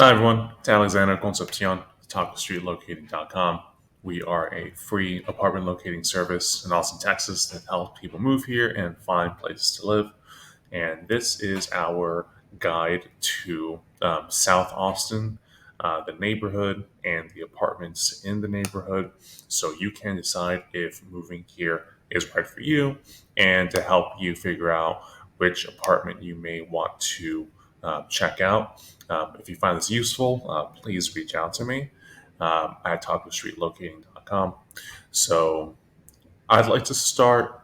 Hi everyone, it's Alexander Concepcion, TacoStreetLocating.com. We are a free apartment locating service in Austin, Texas that helps people move here and find places to live. And this is our guide to South Austin, the neighborhood, and the apartments in the neighborhood, so you can decide if moving here is right for you and to help you figure out which apartment you may want to check out. If you find this useful, please reach out to me at TacoStreetLocating.com. So I'd like to start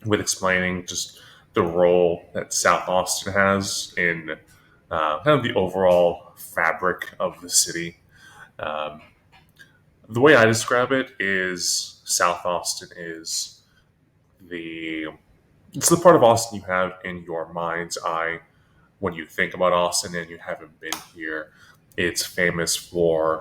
with explaining just the role that South Austin has in kind of the overall fabric of the city. Um, the way I describe it is South Austin is the it's the part of Austin you have in your mind's eye when you think about Austin and you haven't been here. It's famous for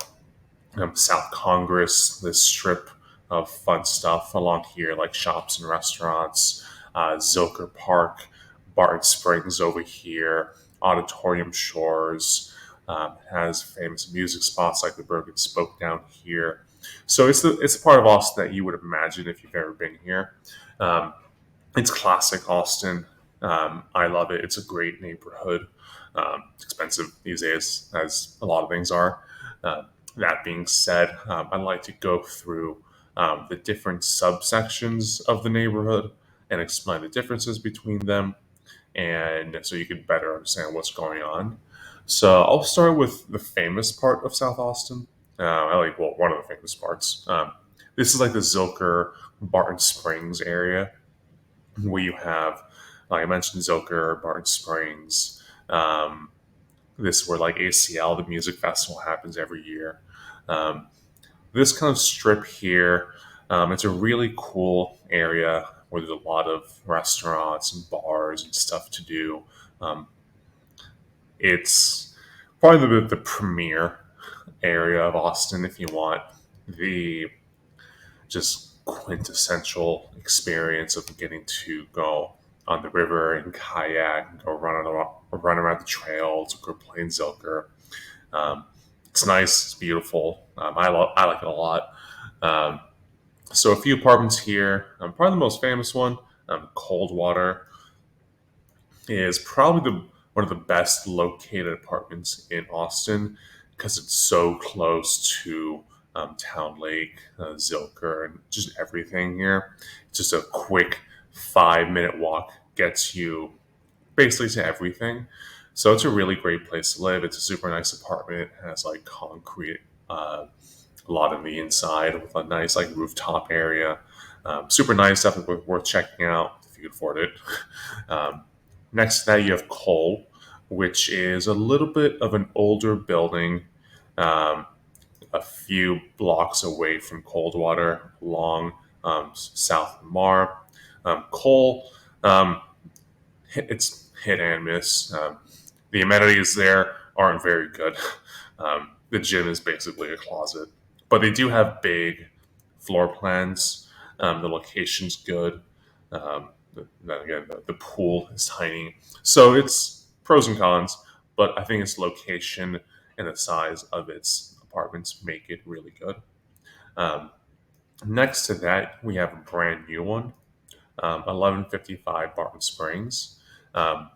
South Congress, this strip of fun stuff along here, like shops and restaurants, Zilker Park, Barton Springs over here, Auditorium Shores, has famous music spots like the Broken Spoke down here. So it's a part of Austin that you would imagine if you've ever been here. Um, it's classic Austin. I love it. It's a great neighborhood. It's expensive these days, as a lot of things are. Uh, that being said, I'd like to go through the different subsections of the neighborhood and explain the differences between them, and so you can better understand what's going on. So I'll start with the famous part of South Austin. One of the famous parts. This is like the Zilker Barton Springs area where you have, like I mentioned, Zilker, Barton Springs. This is where like ACL, the music festival, happens every year. Um, this kind of strip here, it's a really cool area where there's a lot of restaurants and bars and stuff to do. Um, it's probably the premier area of Austin if you want the just quintessential experience of getting to go on the river and kayak and run around the trails, go play in Zilker. Um, it's nice, it's beautiful. I like it a lot. Um, so a few apartments here. Probably the most famous one, Coldwater, is probably the one of the best located apartments in Austin because it's so close to Town Lake, Zilker, and just everything here. Just a quick 5 minute walk gets you basically to everything. So it's a really great place to live. It's a super nice apartment. It has like concrete, a lot on the inside with a nice like rooftop area. Super nice, definitely worth checking out if you can afford it. Um, Next to that, you have Cole, which is a little bit of an older building, um, a few blocks away from Coldwater along South Lamar. Cole, um, it's hit and miss. The amenities there aren't very good. The gym is basically a closet, but they do have big floor plans. The location's good. Then again, the pool is tiny, so it's pros and cons. But I think its location and the size of its apartments make it really good. Um, Next to that, we have a brand new one, 1155 Barton Springs. Um,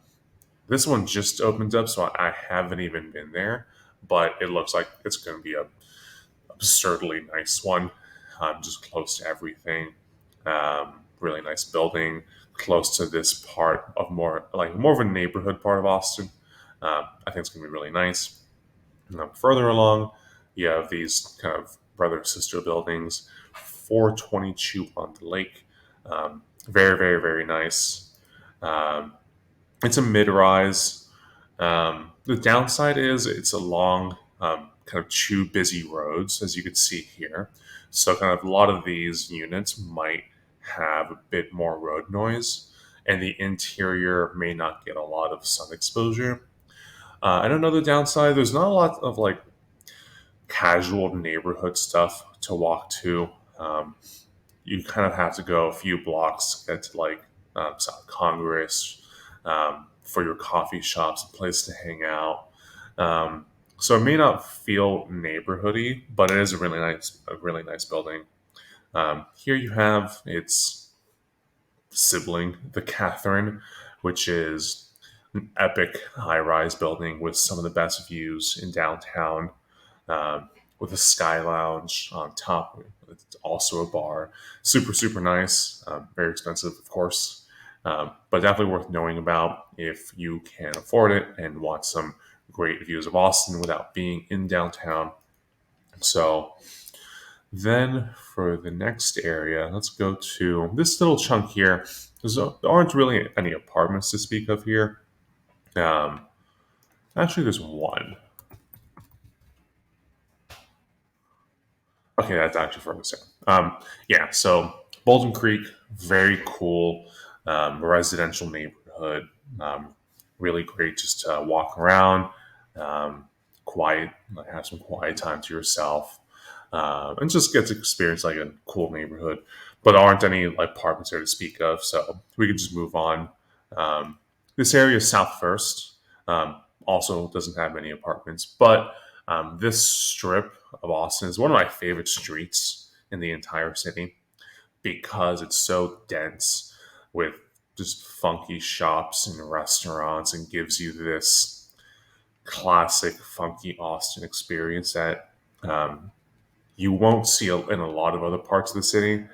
this one just opened up, so I haven't even been there, but it looks like it's going to be a absurdly nice one. Just close to everything. Really nice building, close to this part of more of a neighborhood part of Austin. I think it's going to be really nice. Further along, you have these kind of brother sister buildings, 422 on the lake. Very, very, very nice. Um, it's a mid rise. The downside is it's along kind of two busy roads, as you can see here. So, kind of a lot of these units might have a bit more road noise, and the interior may not get a lot of sun exposure. I don't know the downside. There's not a lot of like casual neighborhood stuff to walk to. Um, you kind of have to go a few blocks to get to like South Congress for your coffee shops, a place to hang out. Um, So it may not feel neighborhoody, but it is a really nice building. Here you have its sibling, the Catherine, which is an epic high-rise building with some of the best views in downtown, with a sky lounge on top. It's also a bar. Super, super nice. Very expensive, of course, but definitely worth knowing about if you can afford it and want some great views of Austin without being in downtown. So then for the next area, let's go to this little chunk here. There aren't really any apartments to speak of here. Um, Actually, there's one. Okay, that's actually further south. Yeah, so Bolton Creek, very cool residential neighborhood. Um, really great just to walk around, um, quiet, like have some quiet time to yourself, and just get to experience like a cool neighborhood. But there aren't any like apartments there to speak of, so we could just move on. Um, this area is South First. Also doesn't have many apartments, but this strip of Austin is one of my favorite streets in the entire city because it's so dense with just funky shops and restaurants and gives you this classic funky Austin experience that you won't see in a lot of other parts of the city.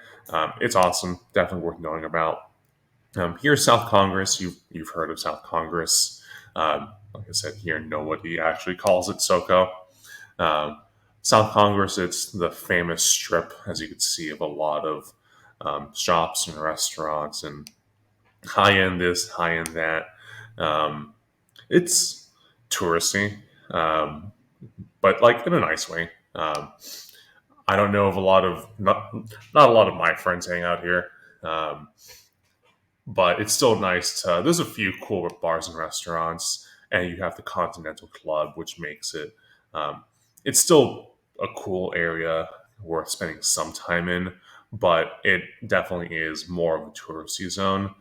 It's awesome, definitely worth knowing about. Here's South Congress. You've heard of South Congress. Like I said, here nobody actually calls it SoCo. Um, South Congress, it's the famous strip, as you can see, of a lot of shops and restaurants and high end this, high end that. Um, it's touristy, but like in a nice way. I don't know of a lot of not a lot of my friends hang out here, um, but it's still nice to. There's a few cool bars and restaurants, and you have the Continental Club, which makes it. Um, it's still a cool area worth spending some time in, but it definitely is more of a touristy zone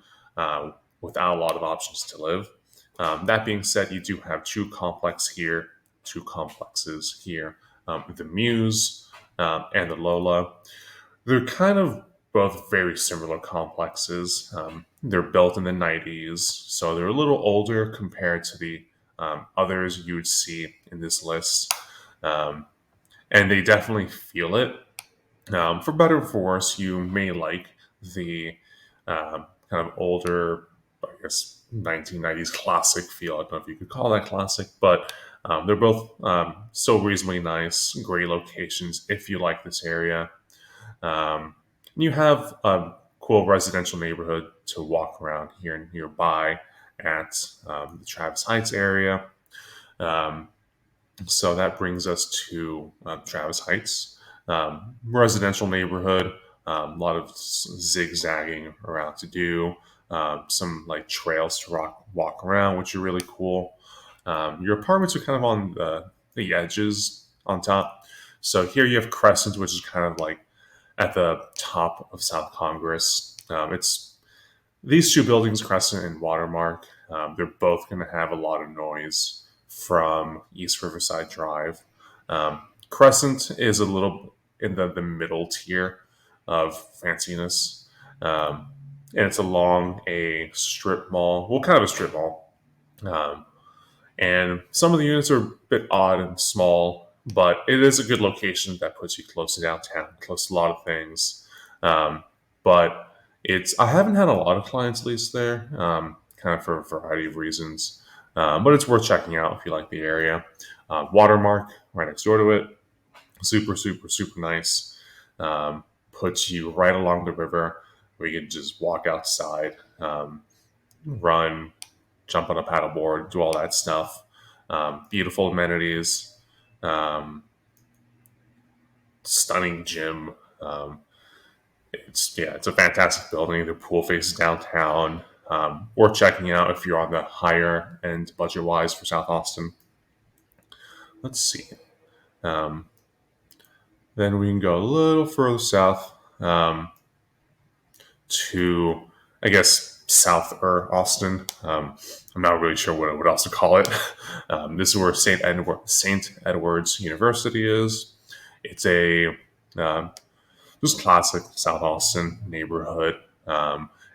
without a lot of options to live. That being said, you do have two complexes here, the Muse and the Lola. They're kind of both very similar complexes. They're built in the 90s, so they're a little older compared to the others you would see in this list. Um, and they definitely feel it. For better or for worse, you may like the kind of older, I guess, 1990s classic feel. I don't know if you could call that classic, but they're both still reasonably nice, great locations if you like this area. You have a cool residential neighborhood to walk around here nearby at the Travis Heights area. Um, so that brings us to Travis Heights, residential neighborhood. A lot of zigzagging around to do. Some like trails to walk around, which are really cool. Your apartments are kind of on the edges on top. So here you have Crescent, which is kind of like at the top of South Congress. It's these two buildings, Crescent and Watermark. They're both going to have a lot of noise from East Riverside Drive. Crescent is a little in the middle tier of fanciness. And it's along a strip mall, well, kind of a strip mall. Um, and some of the units are a bit odd and small, but it is a good location that puts you close to downtown, close to a lot of things. Um, but I haven't had a lot of clients lease there, kind of for a variety of reasons. But it's worth checking out if you like the area. Watermark, right next door to it, super, super, super nice. Puts you right along the river where you can just walk outside, run, jump on a paddleboard, do all that stuff. Beautiful amenities, um, stunning gym. It's a fantastic building. The pool faces downtown. Worth checking out if you're on the higher end budget wise for South Austin. Let's see. Um, then we can go a little further south to, I guess, South Austin. I'm not really sure what else to call it. This is where St. Edward's University is. It's a just classic South Austin neighborhood.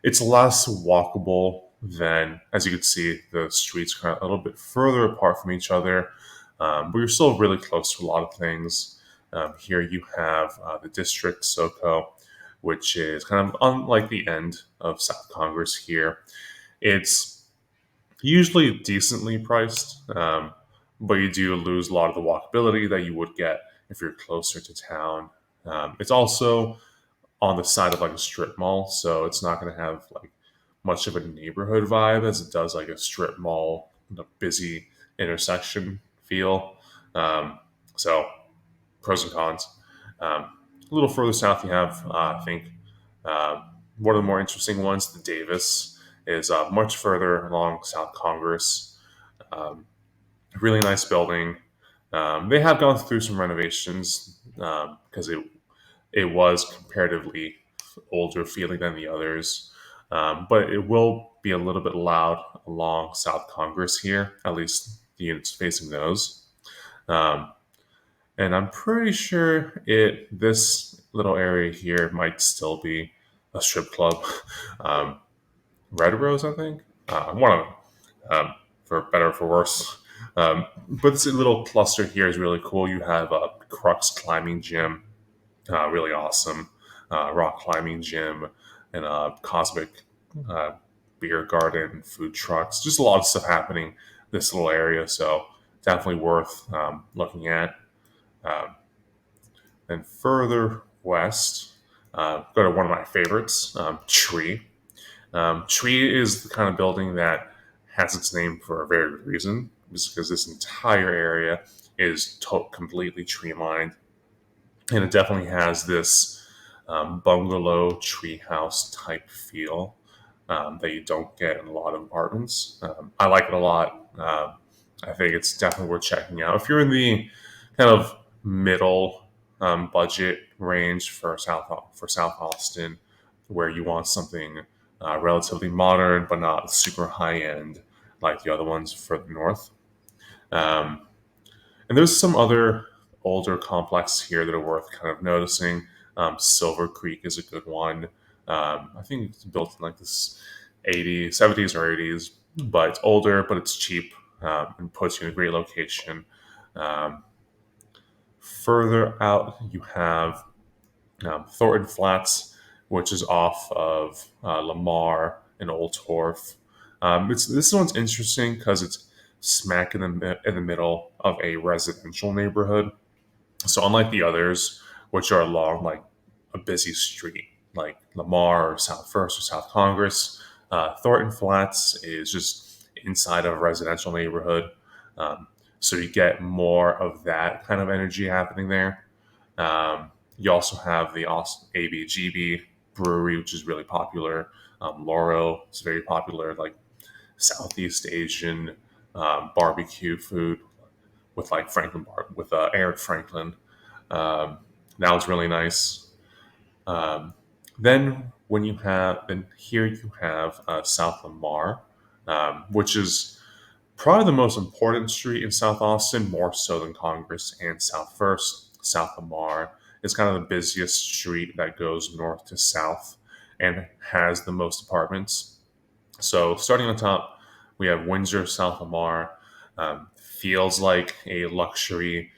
It's less walkable than, as you can see, the streets are a little bit further apart from each other, but you're still really close to a lot of things. Here you have the district SoCo, which is kind of unlike the end of South Congress here. It's usually decently priced, but you do lose a lot of the walkability that you would get if you're closer to town. It's also on the side of like a strip mall, so it's not going to have like much of a neighborhood vibe as it does like a strip mall, busy intersection feel. So pros and cons. A little further south, you have I think one of the more interesting ones, the Davis, is much further along South Congress. Um, Really nice building. They have gone through some renovations because it was comparatively older feeling than the others. But it will be a little bit loud along South Congress here, at least the units facing those. Um, and I'm pretty sure this little area here might still be a strip club. Um, Red Rose, I think, one of them, for better or for worse. But this little cluster here is really cool. You have a Crux climbing gym, really awesome, rock climbing gym, and a cosmic uh, beer garden, food trucks, just a lot of stuff happening in this little area. So definitely worth looking at. Um, then further west, go to one of my favorites, Tree. Tree is the kind of building that has its name for a very good reason, just because this entire area is completely tree lined, and it definitely has this bungalow treehouse type feel that you don't get in a lot of apartments. I like it a lot. I think it's definitely worth checking out if you're in the kind of middle budget range for South Austin, where you want something relatively modern but not super high end like the other ones further north. Um, and there's some other older complexes here that are worth kind of noticing. Silver Creek is a good one. I think it's built in like this 80s, 70s or 80s, but it's older, but it's cheap and puts you in a great location. Um, Further out, you have Thornton Flats, which is off of Lamar and Old Torf. This one's interesting because it's smack in the middle of a residential neighborhood. So unlike the others, which are along like a busy street, like Lamar or South First or South Congress, Thornton Flats is just inside of a residential neighborhood. Um, so you get more of that kind of energy happening there. You also have the ABGB brewery, which is really popular. Loro is very popular, like Southeast Asian barbecue food with like with Eric Franklin. Um, that was really nice. Um, then here you have South Lamar, which is probably the most important street in South Austin, more so than Congress and South First. South Lamar is kind of the busiest street that goes north to south and has the most apartments. So starting on top, we have Windsor South Lamar. Feels like a luxury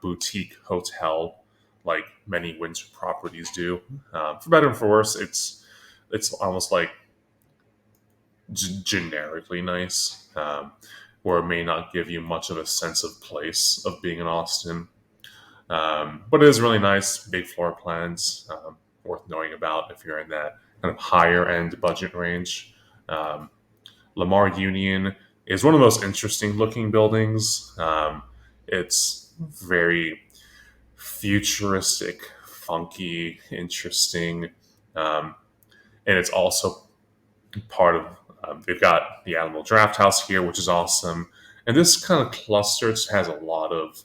boutique hotel, like many Windsor properties do. For better and for worse, it's almost like generically nice, where it may not give you much of a sense of place of being in Austin. But it is really nice, big floor plans, worth knowing about if you're in that kind of higher end budget range. Um, Lamar Union is one of the most interesting looking buildings. It's very futuristic, funky, interesting, um, and it's also part of. They've got the Animal Draft House here, which is awesome, and this kind of cluster just has a lot of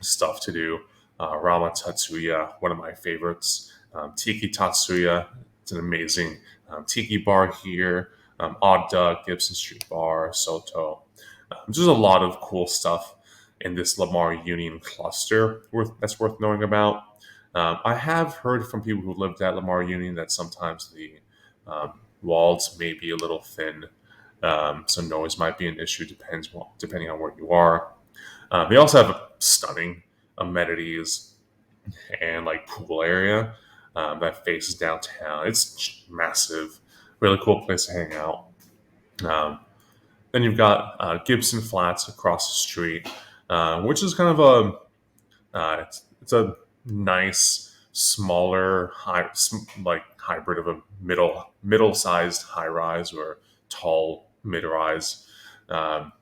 stuff to do. Rama Tatsuya, one of my favorites. Tiki Tatsuya, It's an amazing tiki bar here, Odd Duck, Gibson Street Bar, Soto. There's a lot of cool stuff in this Lamar Union cluster that's worth knowing about. I have heard from people who lived at Lamar Union that sometimes the walls may be a little thin, so noise might be an issue. Depending on where you are. They also have stunning amenities and like pool area that faces downtown. It's massive, really cool place to hang out. Um, then you've got Gibson Flats across the street, which is kind of it's a nice, smaller, like hybrid of a middle-sized high rise or tall mid rise. Um,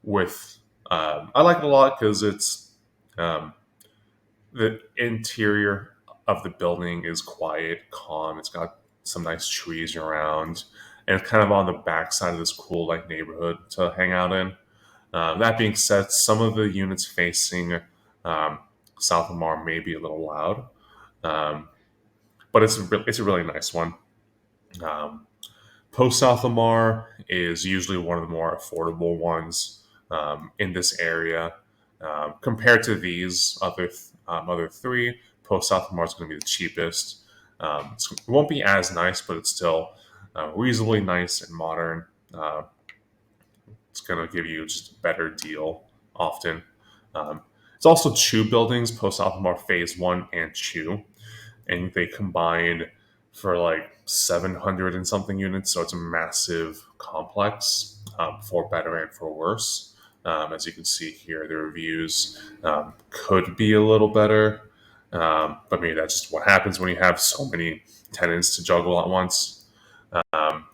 with I like it a lot because it's um, the interior of the building is quiet, calm. It's got some nice trees around, and it's kind of on the backside of this cool like neighborhood to hang out in. That being said, some of the units facing um, South Lamar may be a little loud, um, but it's a really nice one. Um, Post South Lamar is usually one of the more affordable ones in this area. Compared to these other three, Post South Lamar is going to be the cheapest. It won't be as nice, but it's still reasonably nice and modern. It's going to give you just a better deal often. Um, it's also two buildings, Post South Lamar Phase 1 and 2, and they combined for like 700 and something units. So it's a massive complex for better and for worse. As you can see here, the reviews could be a little better. But maybe that's just what happens when you have so many tenants to juggle at once. Um,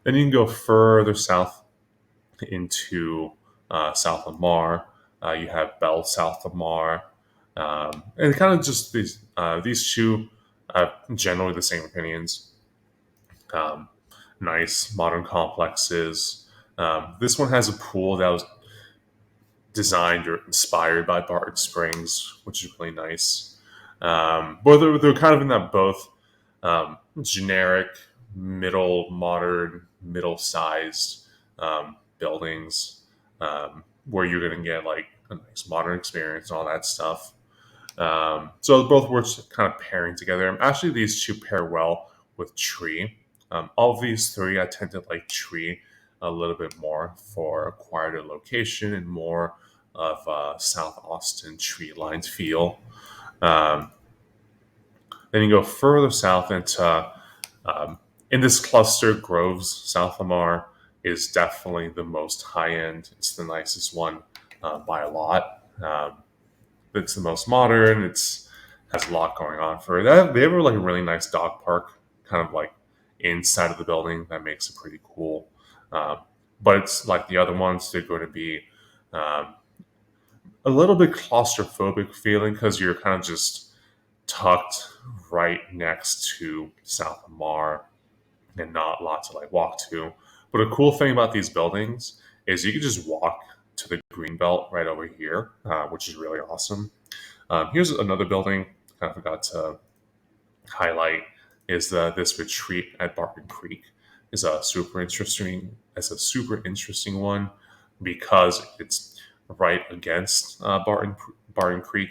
then you can go further south into South Lamar. You have Bell South Lamar. And kind of just these two generally the same opinions. Um, Nice modern complexes. This one has a pool that was designed or inspired by Barton Springs, which is really nice. But they're kind of in that both generic, modern, middle-sized buildings where you're going to get like a nice modern experience and all that stuff. So both worth kind of pairing together. Actually, these two pair well with tree. Of these three, I tend to like tree a little bit more for a quieter location and more of a South Austin tree lined feel. Um, then you go further south into in this cluster, Groves, South Lamar is definitely the most high end. It's the nicest one by a lot. It's the most modern. It's has a lot going on for it. They have like a really nice dog park, kind of like inside of the building that makes it pretty cool. Um, but it's like the other ones; they're going to be um, a little bit claustrophobic feeling because you're kind of just tucked right next to South Lamar and not a lot to like walk to. But a cool thing about these buildings is you can just walk to the green belt right over here, which is really awesome. Here's another building I forgot to highlight is this retreat at Barton Creek is a super interesting. It's a super interesting one because it's right against Barton Creek,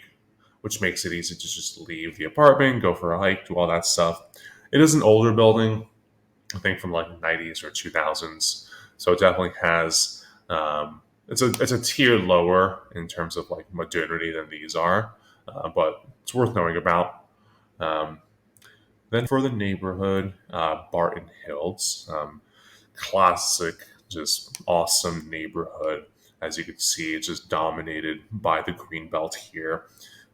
which makes it easy to just leave the apartment, go for a hike, do all that stuff. It is an older building, I think from like 90s or 2000s, so it definitely has. It's a tier lower in terms of like modernity than these are, but it's worth knowing about. Um, then for the neighborhood, Barton Hills, classic, just awesome neighborhood. As you can see, it's just dominated by the green belt here,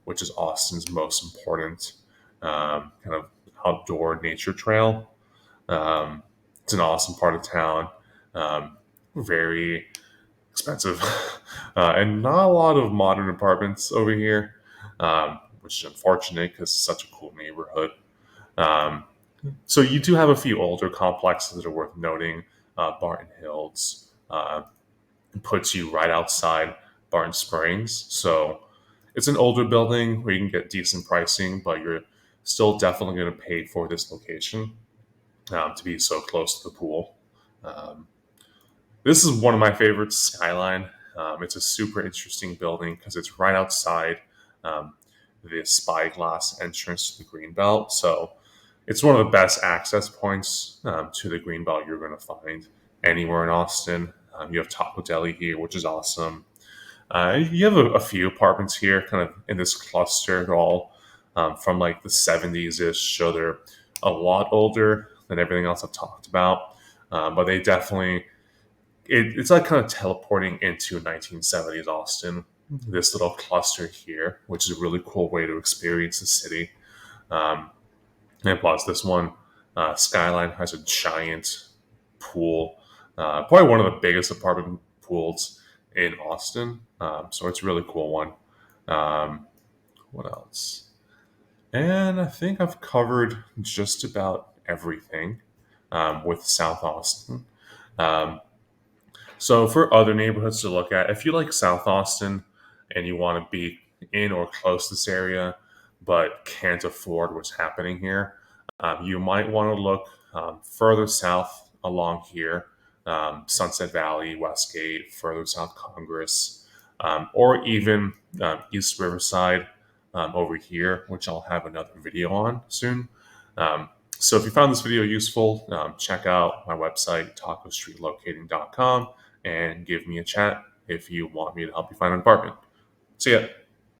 which is Austin's most important kind of outdoor nature trail. It's an awesome part of town, very expensive, and not a lot of modern apartments over here, which is unfortunate because it's such a cool neighborhood. Um, so you do have a few older complexes that are worth noting. Barton Hills puts you right outside Barton Springs, so it's an older building where you can get decent pricing, but you're still definitely going to pay for this location. to be so close to the pool. This is one of my favorites, Skyline. It's a super interesting building because it's right outside um, the spyglass entrance to the Greenbelt. So it's one of the best access points to the Greenbelt you're going to find anywhere in Austin. You have Taco Deli here, which is awesome. You have a few apartments here, kind of in this cluster. They're all from like the 70s ish, so they're a lot older than everything else I've talked about. But they definitely, it's like kind of teleporting into 1970s Austin, this little cluster here, which is a really cool way to experience the city. Um, and plus, this one, Skyline, has a giant pool, probably one of the biggest apartment pools in Austin. So it's a really cool one. Um, what else? And I think I've covered just about everything with South Austin. Um, so for other neighborhoods to look at, if you like South Austin and you want to be in or close to this area, but can't afford what's happening here, you might want to look further south along here, Sunset Valley, Westgate, further south Congress, or even East Riverside over here, which I'll have another video on soon. Um, so if you found this video useful, check out my website, tacostreetlocating.com, and give me a chat if you want me to help you find an apartment. See ya.